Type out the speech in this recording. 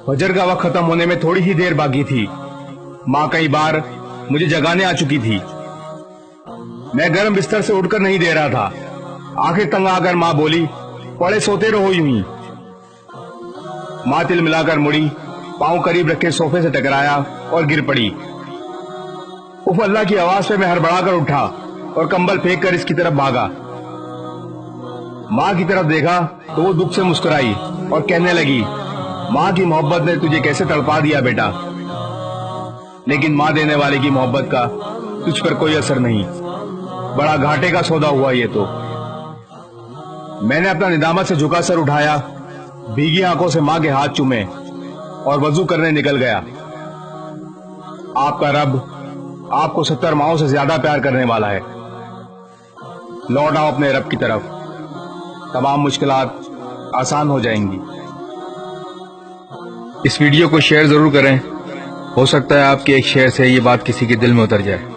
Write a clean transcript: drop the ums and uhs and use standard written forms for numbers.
फजर का वक्त खत्म होने में थोड़ी ही देर बाकी थी। माँ कई बार मुझे जगाने आ चुकी थी। मैं गर्म बिस्तर से उठकर नहीं दे रहा था। आखिर तंग आकर माँ बोली, पड़े सोते रहो यूं ही। माँ तिल मिलाकर मुड़ी, पांव करीब रखे सोफे से टकराया और गिर पड़ी। उफ अल्लाह की आवाज पे मैं हड़बड़ाकर उठा और कंबल फेंक कर इसकी तरफ भागा। माँ की तरफ देखा तो वो दुख से मुस्कुराई और कहने लगी, माँ की मोहब्बत ने तुझे कैसे तड़पा दिया बेटा। लेकिन माँ देने वाले की मोहब्बत का तुझ पर कोई असर नहीं। बड़ा घाटे का सौदा हुआ ये तो। मैंने अपना निदामत से झुका सर उठाया, भीगी आंखों से माँ के हाथ चूमे और वजू करने निकल गया। आपका रब आपको 70 माओं से ज्यादा प्यार करने वाला है। लौट आओ अपने रब की तरफ, तमाम मुश्किलात आसान हो जाएंगी। इस वीडियो को शेयर जरूर करें, हो सकता है आपके एक शेयर से ये बात किसी के दिल में उतर जाए।